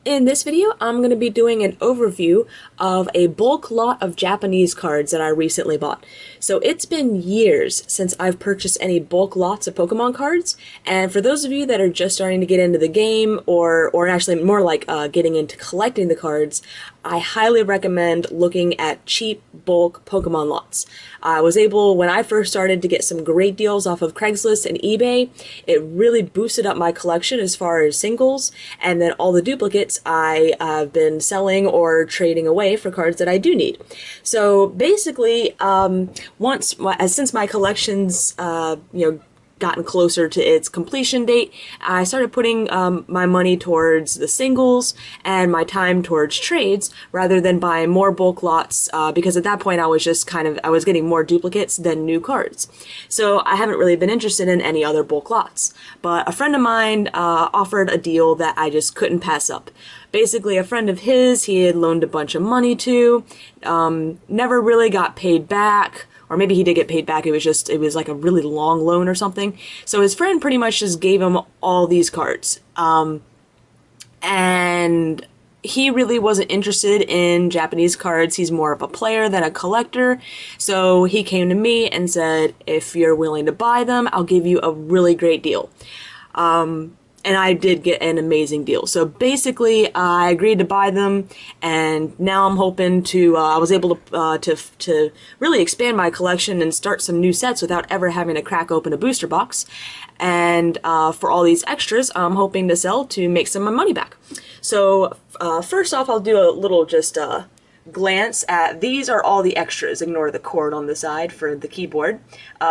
In this video, I'm going to be doing an overview of a bulk lot of Japanese cards that I recently bought. So it's been years since I've purchased any bulk lots of Pokemon cards, and for those of you that are just starting to get into the game, or actually more like getting into collecting the cards, I highly recommend looking at cheap bulk Pokemon lots. I was able, when I first started, to get some great deals off of Craigslist and eBay. It really boosted up my collection as far as singles, and then all the duplicates I have been selling or trading away for cards that I do need. So basically, since my collection's gotten closer to its completion date, I started putting my money towards the singles and my time towards trades rather than buying more bulk lots because at that point I was just I was getting more duplicates than new cards. So I haven't really been interested in any other bulk lots. But a friend of mine offered a deal that I just couldn't pass up. Basically, a friend of his he had loaned a bunch of money to, never really got paid back. Or maybe he did get paid back, it was like a really long loan or something. So his friend pretty much just gave him all these cards. And he really wasn't interested in Japanese cards. He's more of a player than a collector. So he came to me and said, if you're willing to buy them, I'll give you a really great deal. And I did get an amazing deal. So basically, I agreed to buy them, and now I'm hoping to. I was able to really expand my collection and start some new sets without ever having to crack open a booster box. And for all these extras, I'm hoping to sell to make some of my money back. So first off, I'll do a little glance at these are all the extras. Ignore the cord on the side for the keyboard.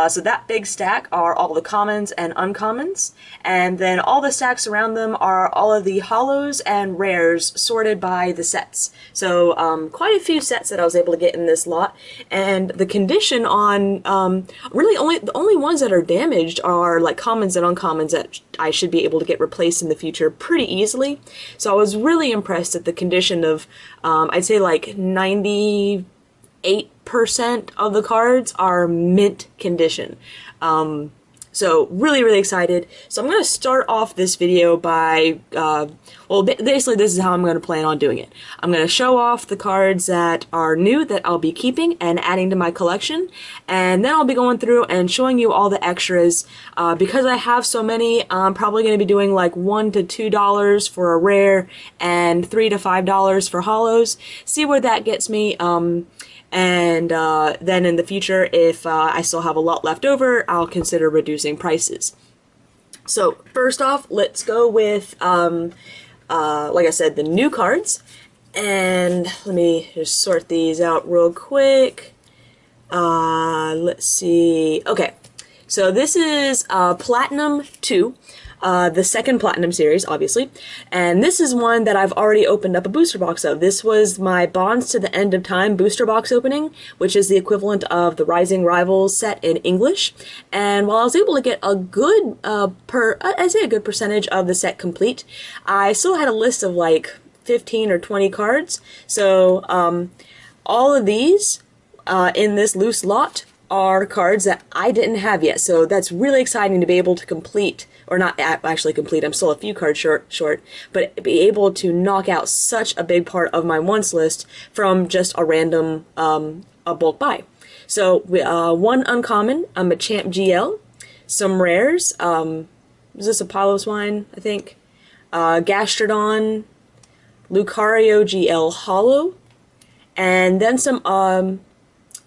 So that big stack are all the commons and uncommons, and then all the stacks around them are all of the holos and rares sorted by the sets. So quite a few sets that I was able to get in this lot, and the condition on really the only ones that are damaged are like commons and uncommons that I should be able to get replaced in the future pretty easily. So I was really impressed at the condition of I'd say like 98% of the cards are mint condition. So really, really excited. So I'm going to start off this video by, basically this is how I'm going to plan on doing it. I'm going to show off the cards that are new that I'll be keeping and adding to my collection, and then I'll be going through and showing you all the extras. Because I have so many, I'm probably going to be doing like $1 to $2 for a rare and $3 to $5 for holos. See where that gets me. And then in the future, if I still have a lot left over, I'll consider reducing prices. So first off, let's go with, like I said, the new cards. And let me just sort these out real quick. Let's see. Okay, so this is Platinum 2. The second Platinum series, obviously, and this is one that I've already opened up a booster box of. This was my Bonds to the End of Time booster box opening, which is the equivalent of the Rising Rivals set in English, and while I was able to get a good, I'd say a good percentage of the set complete, I still had a list of like 15 or 20 cards, so all of these in this loose lot are cards that I didn't have yet, so that's really exciting to be able to complete, or not actually complete, I'm still a few cards short, but be able to knock out such a big part of my wants list from just a random a bulk buy. So one uncommon, a Machamp GL, some rares, is this Apollo Swine, I think, Gastrodon, Lucario GL Holo, and then some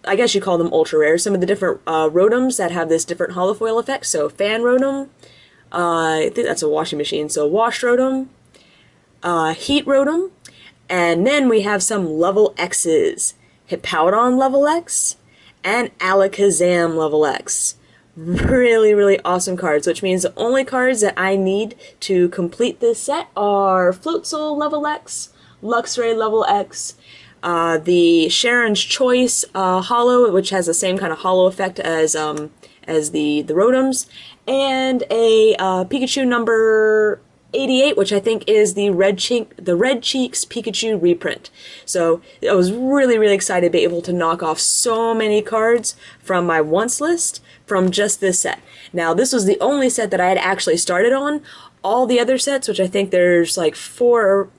I guess you call them ultra rares, some of the different Rotoms that have this different holofoil effect. So Fan Rotom, I think that's a washing machine, so Wash Rotom, Heat Rotom, and then we have some level X's. Hippowdon level X, and Alakazam level X. Really, really awesome cards, which means the only cards that I need to complete this set are Floatzel level X, Luxray level X, the Sharon's Choice holo, which has the same kind of holo effect as the Rotoms, and a Pikachu number 88, which I think is the Red Cheeks Pikachu reprint. So I was really, really excited to be able to knock off so many cards from my wants list from just this set. Now, this was the only set that I had actually started on. All the other sets, which I think there's like four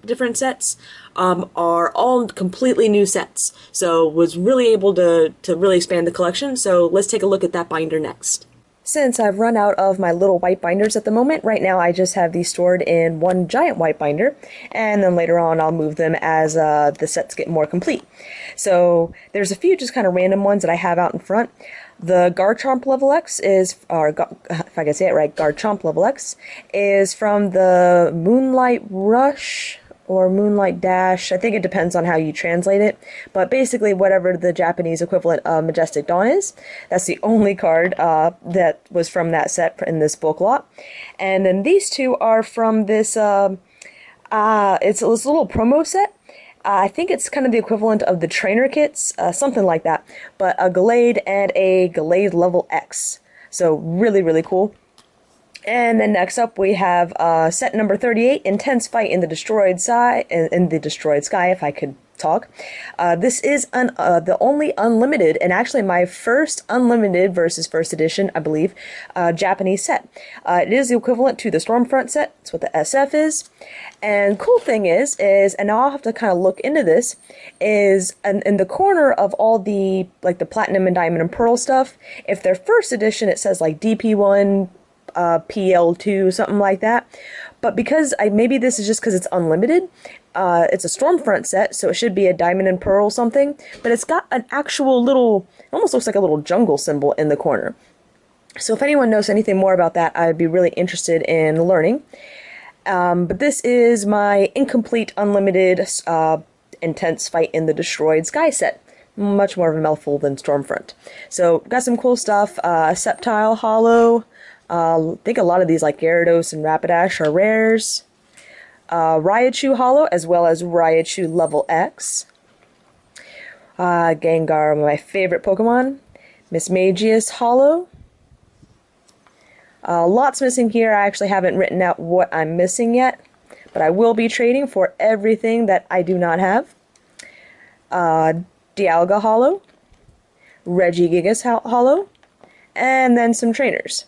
different sets, are all completely new sets. So was really able to really expand the collection. So let's take a look at that binder next. Since I've run out of my little white binders at the moment, right now I just have these stored in one giant white binder, and then later on I'll move them as the sets get more complete. So there's a few just kind of random ones that I have out in front. The Garchomp Level X is, or if I can say it right, Garchomp Level X is from the Moonlight Rush or Moonlight Dash. I think it depends on how you translate it, but basically whatever the Japanese equivalent of Majestic Dawn is, that's the only card that was from that set in this book lot. And then these two are from this, it's this little promo set. I think it's kind of the equivalent of the trainer kits, something like that, but a Gallade and a Gallade Level X. So really, really cool. And then next up we have set number 38, Intense Fight in the Destroyed Sky, if I could talk. This is the only unlimited, and actually my first unlimited versus first edition, I believe, Japanese set. It is the equivalent to the Stormfront set. That's what the SF is. And cool thing is, and now I'll have to kind of look into this, is in the corner of all the, like the Platinum and Diamond and Pearl stuff, if they're first edition, it says like DP1, PL2, something like that. But because maybe this is just because it's unlimited, it's a Stormfront set, so it should be a Diamond and Pearl something, but it's got an actual little, almost looks like a little jungle symbol in the corner. So if anyone knows anything more about that, I'd be really interested in learning. But this is my incomplete unlimited Intense Fight in the Destroyed Sky set. Much more of a mouthful than Stormfront. So got some cool stuff. Sceptile Holo. I think a lot of these, like Gyarados and Rapidash, are rares. Raichu Holo, as well as Raichu Level X. Gengar, my favorite Pokemon. Mismagius Holo. Lots missing here. I actually haven't written out what I'm missing yet, but I will be trading for everything that I do not have. Dialga Holo. Regigigas Holo. And then some trainers.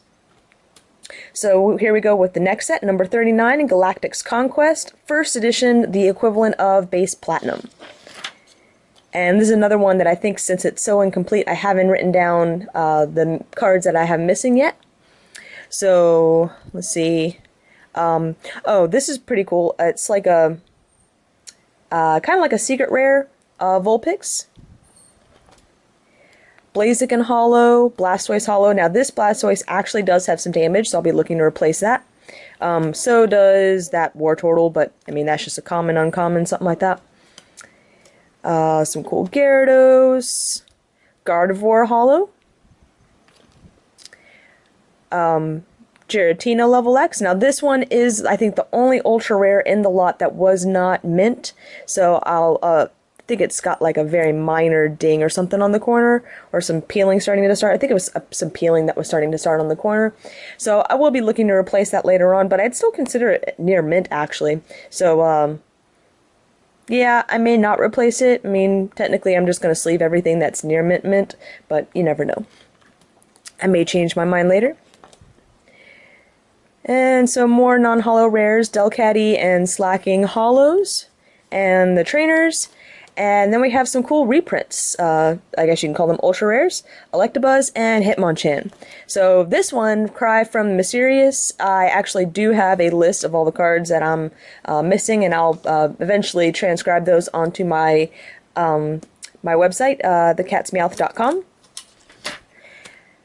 So here we go with the next set, number 39 in Galactic's Conquest, first edition, the equivalent of base Platinum. And this is another one that I think, since it's so incomplete, I haven't written down the cards that I have missing yet. So let's see. Oh, this is pretty cool. It's like a kind of like a secret rare Vulpix. Blaziken Holo, Blastoise Holo. Now this Blastoise actually does have some damage, so I'll be looking to replace that. So does that Wartortle, but I mean that's just a common, uncommon, something like that. Some cool Gyarados, Gardevoir Holo, Giratina Level X. Now this one is, I think, the only ultra rare in the lot that was not mint, so I'll think it's got like a very minor ding or something on the corner, or some peeling starting to start. I think it was some peeling that was starting to start on the corner. So I will be looking to replace that later on, but I'd still consider it near mint actually. So yeah, I may not replace it. I mean, technically I'm just going to sleeve everything that's near mint, but you never know. I may change my mind later. And so more non-holo rares, Delcatty and Slacking Holos, and the trainers. And then we have some cool reprints. I guess you can call them ultra rares, Electabuzz and Hitmonchan. So this one, Cry from Mysterious, I actually do have a list of all the cards that I'm missing, and I'll eventually transcribe those onto my my website, thecatsmeowth.com.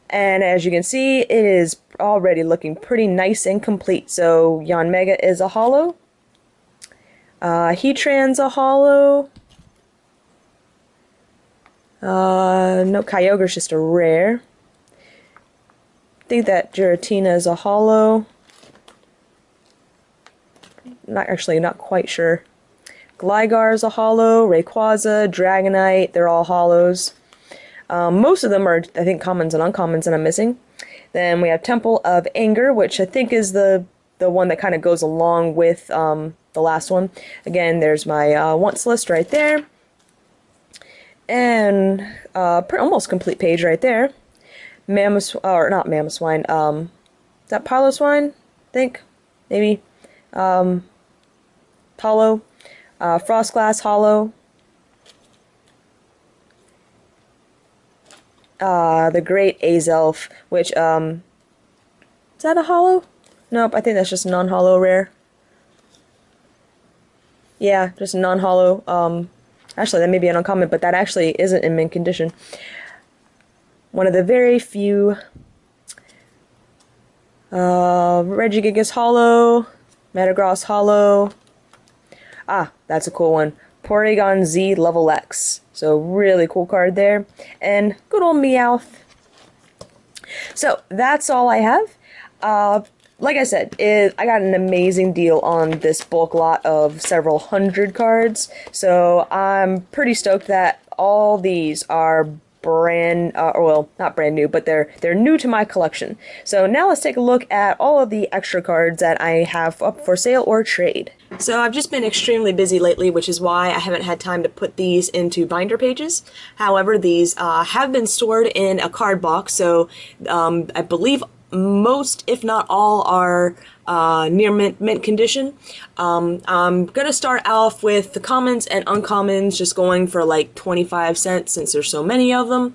And as you can see, it is already looking pretty nice and complete. So Yanmega is a holo, Heatran's a holo. No, Kyogre's just a rare. I think that Giratina is a holo. Not quite sure. Gligar is a holo. Rayquaza, Dragonite, they're all holos. Most of them are, I think, commons and uncommons that I'm missing. Then we have Temple of Anger, which I think is the one that kind of goes along with the last one. Again, there's my wants list right there. And almost complete page right there. Mammoth, or not Mammoth Swine, is that Piloswine? think, maybe. Holo, Frost Glass Holo, the Great Azelf, which, is that a holo? Nope, I think that's just non-holo rare. Yeah, just non-holo. Actually, that may be an uncommon, but that actually isn't in mint condition. One of the very few Regigigas Holo, Metagross Holo. Ah, that's a cool one. Porygon Z Level X. So really cool card there. And good old Meowth. So that's all I have. Like I said, I got an amazing deal on this bulk lot of several hundred cards. So I'm pretty stoked that all these are well, not brand new, but they're new to my collection. So now let's take a look at all of the extra cards that I have up for sale or trade. So I've just been extremely busy lately, which is why I haven't had time to put these into binder pages. However, these have been stored in a card box, so I believe most, if not all, are near mint condition. I'm gonna start off with the commons and uncommons, just going for like 25 cents since there's so many of them.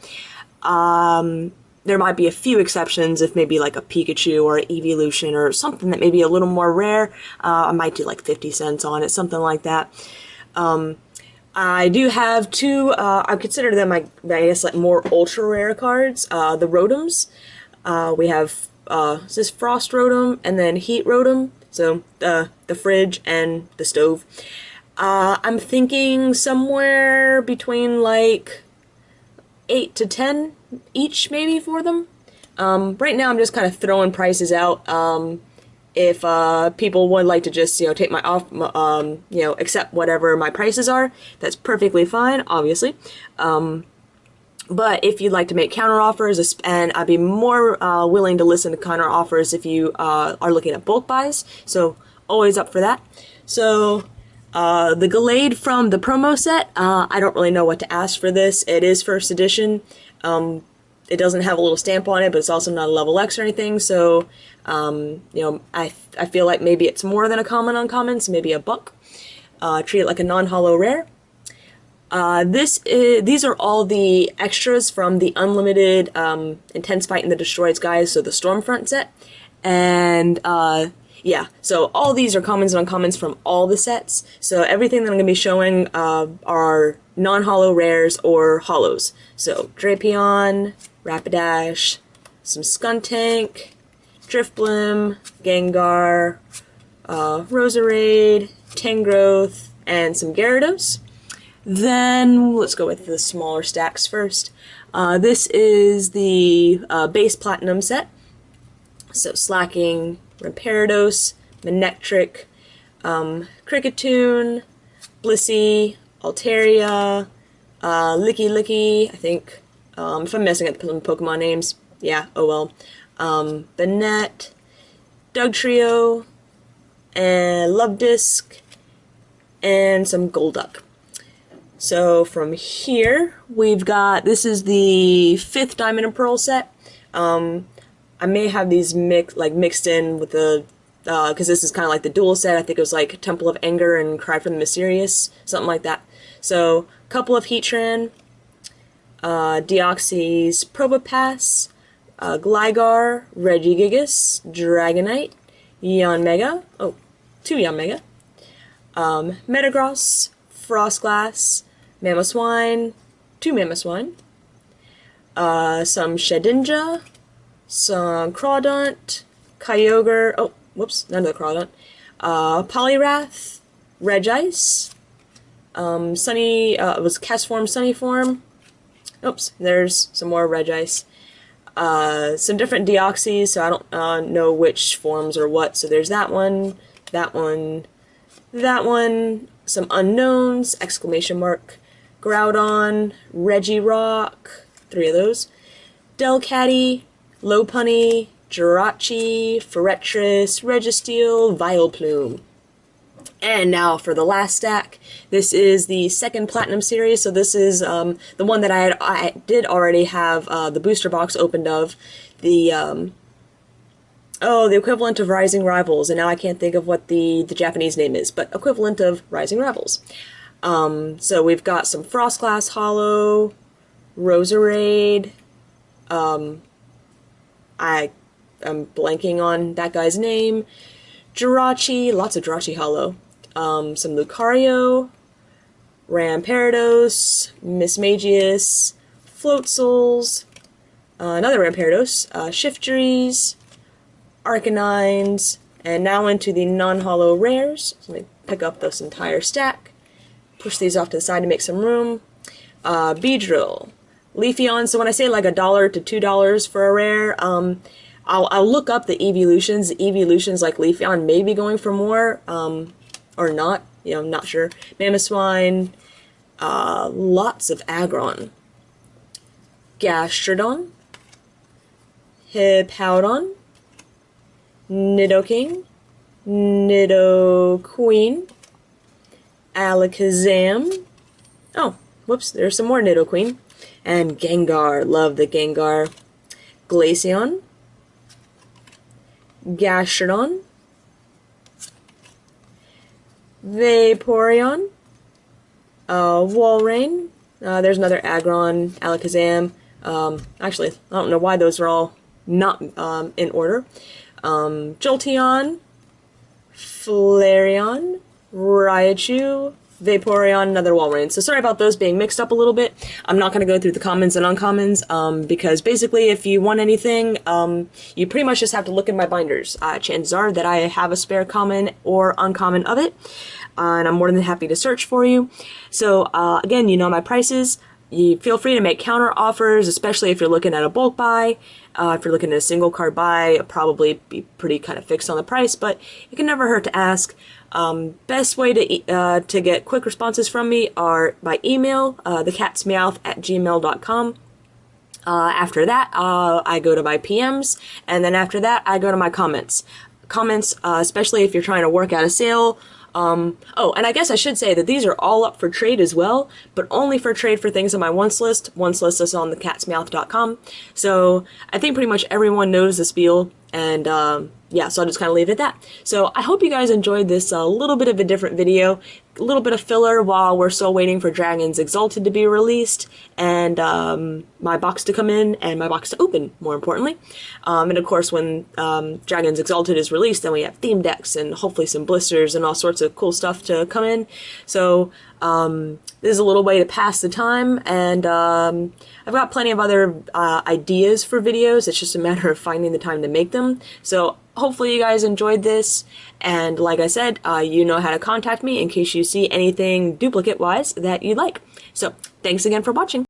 There might be a few exceptions, if maybe like a Pikachu or an Evolution or something that may be a little more rare. I might do like 50 cents on it, something like that. I do have two, I consider them, I guess, like more ultra rare cards, the Rotoms. We have this is Frost Rotom and then Heat Rotom, so the fridge and the stove. I'm thinking somewhere between like 8 to 10 each maybe for them. Right now I'm just kind of throwing prices out. If people would like to just, take my off, accept whatever my prices are, that's perfectly fine, obviously. But if you'd like to make counter offers, and I'd be more willing to listen to counter offers if you are looking at bulk buys, so always up for that. So the Gallade from the promo set, I don't really know what to ask for this. It is first edition. It doesn't have a little stamp on it, but it's also not a level X or anything, so I feel like maybe it's more than a common uncommon, so maybe a buck. Treat it like a non-holo rare. These are all the extras from the Unlimited Intense Fight in the Destroyeds guys, so the Stormfront set. And yeah, so all these are commons and uncommons from all the sets. So everything that I'm going to be showing are non-holo rares or holos. So Drapion, Rapidash, some Skuntank, Drifblim, Gengar, Roserade, Tangrowth, and some Gyarados. Then, let's go with the smaller stacks first. This is the base Platinum set. So, Slacking, Rampardos, Manectric, Kricketune, Blissey, Altaria, Licky Licky, I think. If I'm messing up the Pokemon names, yeah, oh well. Banette, Dugtrio, and Luvdisc, and some Golduck. So from here, we've got, this is the 5th Diamond and Pearl set. I may have these mixed in with the, because this is kind of like the dual set. I think it was like Temple of Anger and Cry for the Mysterious, something like that. So, a couple of Heatran, Deoxys, Probopass, Gligar, Regigigas, Dragonite, Yanmega, oh, 2 Yanmega, Metagross, Frostglass, Mamoswine, 2 Mamoswine, some Shedinja, some Crawdaunt, Kyogre, oh, whoops, none of the Crawdaunt, Poliwrath, Regice, it was Castform, Sunnyform, oops, there's some more Regice, some different Deoxys, so I don't know which forms or what, so there's that one, that one, that one, some unknowns, exclamation mark, Groudon, Regirock, 3 of those, Delcatty, Lopunny, Jirachi, Forretress, Registeel, Vileplume. And now for the last stack. This is the 2nd Platinum series, so this is the one that I did already have the booster box opened of. The Oh, the equivalent of Rising Rivals, and now I can't think of what the Japanese name is, but equivalent of Rising Rivals. So we've got some Frostglass Hollow, Roserade. I am blanking on that guy's name. Jirachi, lots of Jirachi Hollow. Some Lucario, Ramparados, Mismagius, Floatsouls, another Ramparados, Shiftries, Arcanines, and now into the non-hollow rares. So let me pick up this entire stack, push these off to the side to make some room. Beedrill, Leafeon. So when I say like $1 to $2 for a rare, I'll look up the evolutions. The evolutions like Leafeon may be going for more, or not. You know, I'm not sure. Mamoswine, lots of Aggron, Gastrodon, Hippowdon, Nidoking, Nidoqueen, Alakazam. Oh, whoops, there's some more Nidoqueen. And Gengar, love the Gengar. Glaceon, Gastrodon, Vaporeon, Walrein. There's another Aggron, Alakazam. Actually, I don't know why those are all not in order. Jolteon, Flareon, Raichu, Vaporeon, another Walrein. So sorry about those being mixed up a little bit. I'm not going to go through the commons and uncommons, because basically if you want anything, you pretty much just have to look in my binders. Chances are that I have a spare common or uncommon of it, and I'm more than happy to search for you. So again, you know my prices. You feel free to make counter offers, especially if you're looking at a bulk buy. If you're looking at a single card buy, it'll probably be pretty kind of fixed on the price, but it can never hurt to ask. Best way to get quick responses from me are by email, thecatsmeowth@gmail.com. After that, I go to my PMs, and then after that, I go to my comments. Comments, especially if you're trying to work out a sale. Oh, and I guess I should say that these are all up for trade as well, but only for trade for things on my wants list. Wants list is on thecatsmeowth.com. So I think pretty much everyone knows the spiel, and yeah, so I'll just kind of leave it at that. So I hope you guys enjoyed this little bit of a different video, a little bit of filler while we're still waiting for Dragons Exalted to be released, and my box to come in, and my box to open, more importantly. And of course, when Dragons Exalted is released, then we have theme decks and hopefully some blisters and all sorts of cool stuff to come in. So this is a little way to pass the time, and I've got plenty of other ideas for videos. It's just a matter of finding the time to make them. So hopefully you guys enjoyed this, and like I said, you know how to contact me in case you see anything duplicate-wise that you'd like. So thanks again for watching.